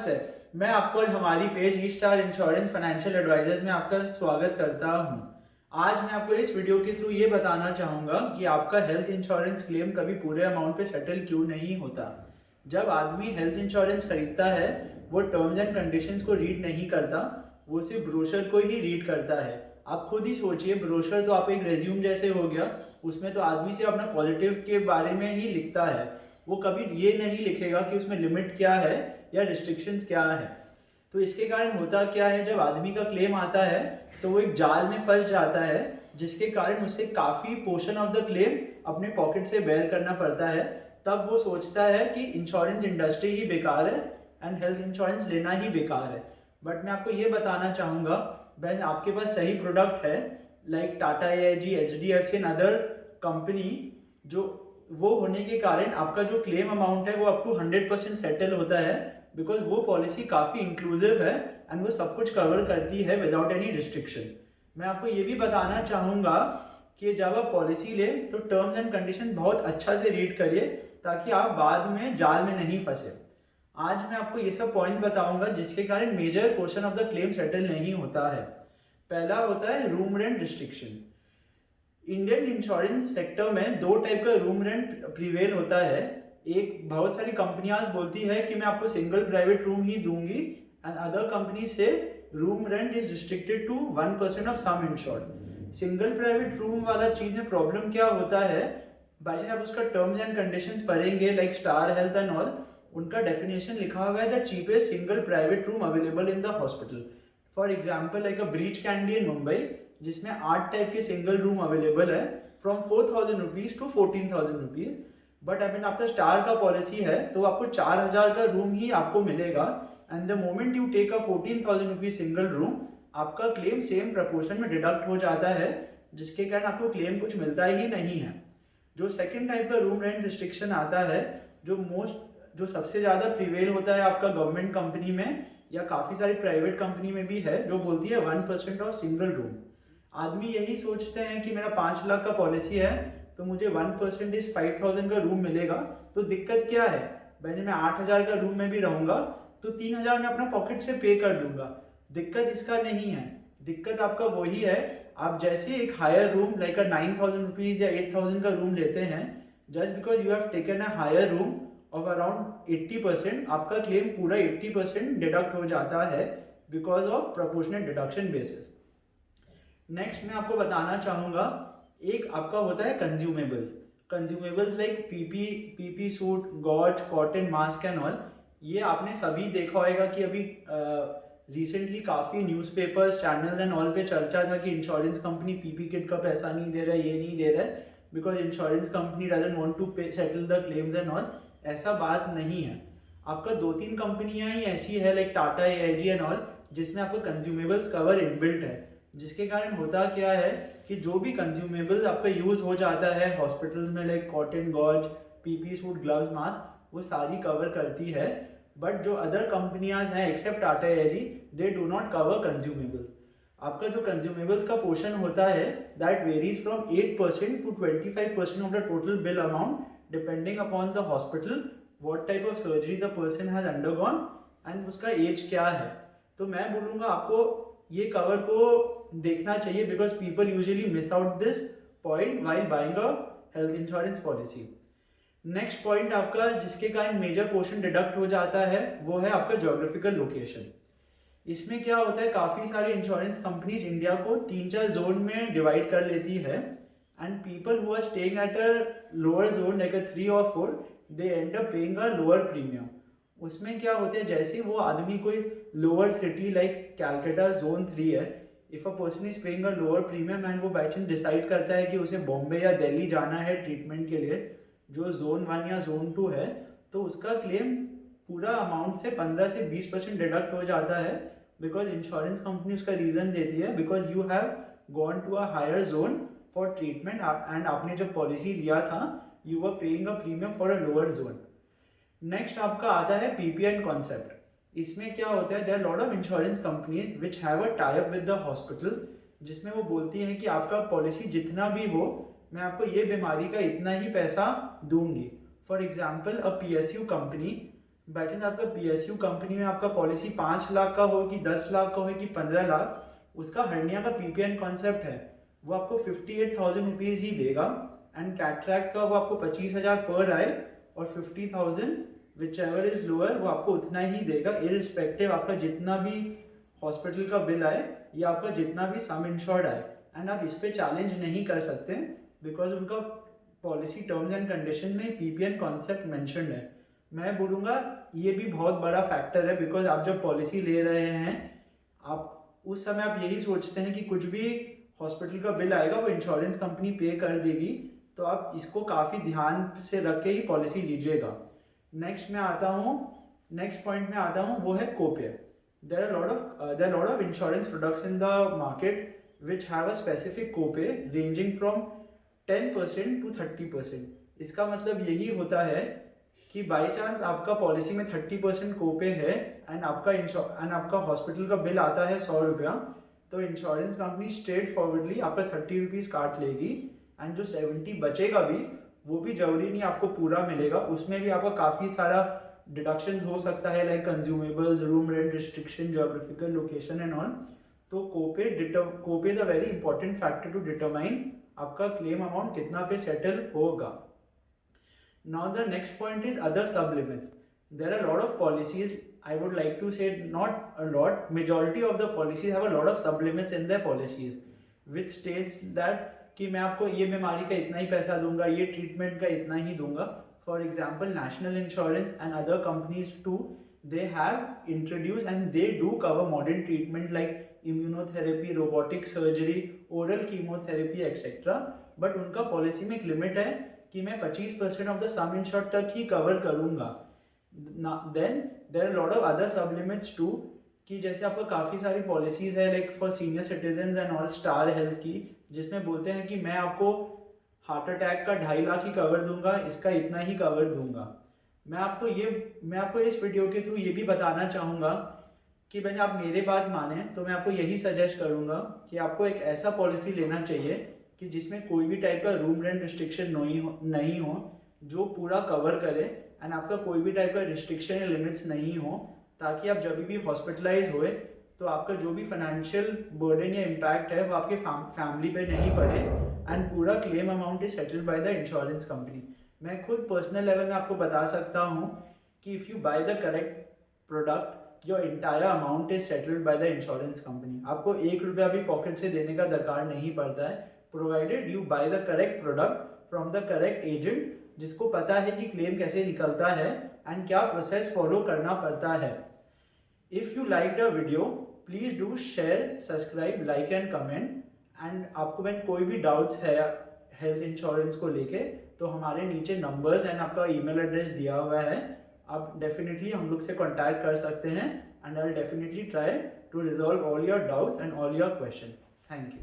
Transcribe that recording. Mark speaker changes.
Speaker 1: नमस्ते। मैं आपको हमारी पेज ई स्टार इंश्योरेंस फाइनेंशियल एडवाइजर्स में आपका स्वागत करता हूं। आज मैं आपको इस वीडियो के थ्रू ये बताना चाहूँगा कि आपका हेल्थ इंश्योरेंस क्लेम कभी पूरे अमाउंट पे सेटल क्यों नहीं होता। जब आदमी हेल्थ इंश्योरेंस खरीदता है वो टर्म्स एंड कंडीशंस को रीड नहीं करता, वो सिर्फ ब्रोशर को ही रीड करता है। आप खुद ही सोचिए, ब्रोशर तो आप एक रेज्यूम जैसे हो गया, उसमें तो आदमी से अपना पॉजिटिव के बारे में ही लिखता है। वो कभी ये नहीं लिखेगा कि उसमें लिमिट क्या है या रिस्ट्रिक्शंस क्या है। तो इसके कारण होता क्या है, जब आदमी का क्लेम आता है तो वो एक जाल में फंस जाता है, जिसके कारण उसे काफ़ी पोर्शन ऑफ द क्लेम अपने पॉकेट से बेयर करना पड़ता है। तब वो सोचता है कि इंश्योरेंस इंडस्ट्री ही बेकार है एंड हेल्थ इंश्योरेंस लेना ही बेकार है। बट मैं आपको ये बताना चाहूँगा, वैन आपके पास सही प्रोडक्ट है like Tata AIG, HDFC and other company, जो वो होने के कारण आपका जो क्लेम अमाउंट है वो अप टू 100% सेटल होता है, बिकॉज वो पॉलिसी काफ़ी इंक्लूसिव है एंड वो सब कुछ कवर करती है विदाउट एनी रिस्ट्रिक्शन। मैं आपको ये भी बताना चाहूँगा कि जब आप पॉलिसी ले तो टर्म्स एंड कंडीशन बहुत अच्छा से रीड करिए, ताकि आप बाद में जाल में नहीं फंसे। आज मैं आपको ये सब पॉइंट बताऊंगा जिसके कारण major portion of the claim settle नहीं होता है। पहला होता है room rent restriction. Indian insurance sector में दो टाइप का रूम रेंट प्रिवेल होता है। एक, बहुत सारी कंपनियां बोलती है कि मैं आपको सिंगल प्राइवेट रूम ही दूंगी, एंड अदर कंपनी से room rent is restricted to 1% of sum insured. Single private room वाला चीज में प्रॉब्लम क्या होता है, बाई आप उसका टर्म्स एंड कंडीशंस पढ़ेंगे like Star Health and all, उनका डेफिनेशन लिखा हुआ है the cheapest single private room available in the hospital. For example like a Breach Candy in Mumbai, जिसमें 8 टाइप के सिंगल रूम अवेलेबल है from 4,000 rupees to 14,000 rupees. But अगर आपका स्टार का पॉलिसी है तो आपको 4,000 का रूम ही आपको मिलेगा, and the moment you take a 14,000 rupees single room, आपका क्लेम सेम प्रपोर्शन में डिडक्ट हो जाता है, जिसके कारण आपको क्लेम कुछ मिलता ही नहीं है। जो सेकेंड टाइप का रूम रेंट रिस्ट्रिक्शन आता है, जो सबसे ज़्यादा प्रिवेल होता है आपका गवर्नमेंट कंपनी में या काफ़ी सारी प्राइवेट कंपनी में भी है, जो बोलती है 1% ऑफ सिंगल रूम। आदमी यही सोचते हैं कि मेरा 5 लाख का पॉलिसी है तो मुझे 1% इस 5,000 का रूम मिलेगा, तो दिक्कत क्या है, मैंने मैं 8,000 का रूम में भी रहूंगा तो 3,000 मैं अपना पॉकेट से पे कर दूंगा। दिक्कत इसका नहीं है, दिक्कत आपका वही है, आप जैसे एक higher room like a 9,000 rupees या 8,000 का रूम लेते हैं, just because you have taken a higher room of around 80%, आपका क्लेम पूरा 80% डिडक्ट हो जाता है because of proportional deduction basis. Next मैं आपको बताना चाहूँगा, एक आपका होता है consumables like PP suit, gauze, cotton, mask and all. ये आपने सभी देखा होगा कि अभी रिसेंटली काफ़ी न्यूज़पेपर्स, चैनल्स एंड ऑल पे चर्चा था कि इंश्योरेंस कंपनी पीपी किट का पैसा नहीं दे रहा है, ये नहीं दे रहा है, because insurance company doesn't want to settle the claims and all. ऐसा बात नहीं है। आपका 2-3 कंपनियां ही ऐसी है like Tata AIG and all, जिसमें आपको कंज्यूमेबल्स कवर इनबिल्ट है, जिसके कारण होता क्या है कि जो भी कंज्यूमेबल आपका यूज हो जाता है हॉस्पिटल में like cotton, gauze, PP suit, gloves, mask, वो सारी कवर करती है। बट जो अदर कंपनियां हैं except Tata AIG, they do not cover consumable. आपका जो कंज्यूमेबल्स का पोर्शन होता है that varies from 8% to 25% of the total bill amount, depending upon the hospital, what type of surgery the person has undergone and उसका age क्या है। तो मैं बोलूँगा आपको ये कवर को देखना चाहिए, because people usually miss out this point while buying a health insurance policy. Next point आपका जिसके कारण मेजर पोर्शन डिडक्ट हो जाता है वो है आपका ज्योग्राफिकल लोकेशन। इसमें क्या होता है, काफ़ी सारी इंश्योरेंस कंपनीज इंडिया को 3-4 जोन में डिवाइड कर लेती है, and people who are staying at a lower zone like a 3 और 4, they end up paying a lower premium. उसमें क्या होता है, जैसे वो आदमी कोई lower city like Calcutta zone 3 है, if a person is paying a lower premium and वो बाई चांस डिसाइड करता है कि उसे बॉम्बे या दिल्ली जाना है ट्रीटमेंट के लिए, जो जोन 1 या जोन 2 है, तो उसका क्लेम पूरा अमाउंट से 15 से 20% डिडक्ट हो जाता है, बिकॉज इंश्योरेंस कंपनी उसका रीजन देती है because you have gone to a higher zone for treatment, and आपने जब पॉलिसी लिया था you were paying a premium for a lower zone. Next आपका आता है पीपीएन कॉन्सेप्ट। इसमें क्या होता है, there are lot of insurance companies which have a tie up with the hospital, जिसमें वो बोलती हैं कि आपका पॉलिसी जितना भी हो, मैं आपको ये बीमारी का इतना ही पैसा दूंगी। For example a PSU accompany by chance आपका PSU कंपनी में आपका पॉलिसी 5 लाख का हो कि 10 लाख का हो कि 15 लाख, उसका हर्निया का PPN कॉन्सेप्ट है वो आपको 58,000 रुपीज़ ही देगा, एंड कैटरैक्ट का वो आपको 25,000 पर आए, और 50,000 विच एवर इज लोअर वो आपको उतना ही देगा, इरिस्पेक्टिव आपका जितना भी हॉस्पिटल का बिल आए या आपका जितना भी सम इंश्योर्ड आए। एंड आप इस पर चैलेंज नहीं कर सकते बिकॉज उनका पॉलिसी टर्म्स एंड कंडीशन में PPN कॉन्सेप्ट मेंशन्ड है। मैं बोलूँगा ये भी बहुत बड़ा फैक्टर है, बिकॉज आप जब पॉलिसी ले रहे हैं आप उस समय आप यही सोचते हैं कि कुछ भी हॉस्पिटल का बिल आएगा वो इंश्योरेंस कंपनी पे कर देगी, तो आप इसको काफ़ी ध्यान से रख के ही पॉलिसी लीजिएगा। नेक्स्ट पॉइंट में आता हूँ वो है copay. There are lot of insurance products in the market which have a specific copay ranging from 10% to 30%। इसका मतलब यही होता है कि बाई चांस आपका पॉलिसी में 30% कोपे है एंड आपका हॉस्पिटल का बिल आता है 100 रुपया, तो इंश्योरेंस कंपनी स्ट्रेट फॉरवर्डली आपका 30 रुपीज़ काट लेगी, एंड जो 70 बचेगा भी वो भी जरूरी नहीं आपको पूरा मिलेगा, उसमें भी आपका काफ़ी सारा डिडक्शंस हो सकता है, like consumables, room rent restriction, geographical location and all. तो copay is a very important factor to determine आपका क्लेम अमाउंट कितना पे सेटल होगा। Now the next point is other sublimits. There are a lot of policies, I would like to say not a lot, majority of the policies have a lot of sublimits in their policies, which states that कि मैं आपको ये बीमारी का इतना ही पैसा दूंगा, ये ट्रीटमेंट का इतना ही दूंगा। For example national insurance and other companies too, they have introduced and they do cover modern treatment like immunotherapy, robotic surgery, oral chemotherapy etc. But उनका पॉलिसी में एक लिमिट है कि मैं 25% ऑफ द सम इंश्योर्ड तक ही cover करूंगा। Then there are lot of other sub limits too, कि जैसे आपको काफ़ी सारी पॉलिसीज है like for senior citizen and all Star Health की, जिसमें बोलते हैं कि मैं आपको हार्ट अटैक का 2.5 लाख ही कवर दूंगा, इसका इतना ही कवर दूंगा। मैं आपको इस वीडियो के थ्रू ये भी बताना चाहूँगा कि भाई आप मेरे बात माने तो मैं आपको यही सजेस्ट करूँगा कि आपको एक ऐसा पॉलिसी लेना चाहिए कि जिसमें कोई भी टाइप का रूम रेंट रिस्ट्रिक्शन नहीं हो, जो पूरा कवर करे, एंड आपका कोई भी टाइप का रिस्ट्रिक्शन या लिमिट्स नहीं हो, ताकि आप जब भी हॉस्पिटलाइज हुए तो आपका जो भी फाइनेंशियल बर्डन या इम्पैक्ट है वो आपके फैमिली पे नहीं पड़े, एंड पूरा claim amount is settled by the insurance company. मैं खुद पर्सनल लेवल में आपको बता सकता हूँ कि if you by the correct product your entire amount is settled by the insurance company. आपको 1 रुपया भी पॉकेट से देने का दरकार नहीं पड़ता है, provided you by the correct product from the correct agent, जिसको पता है कि क्लेम कैसे निकलता है एंड क्या प्रोसेस फॉलो करना पड़ता है। If you like the video please do share, subscribe, like and comment. And आपको मैं कोई भी डाउट्स है हेल्थ इंश्योरेंस को लेके तो हमारे नीचे नंबर्स एंड आपका ईमेल एड्रेस दिया हुआ है, आप डेफिनेटली हम लोग से कॉन्टैक्ट कर सकते हैं, and I will definitely try to resolve all your doubts and all your question. Thank you.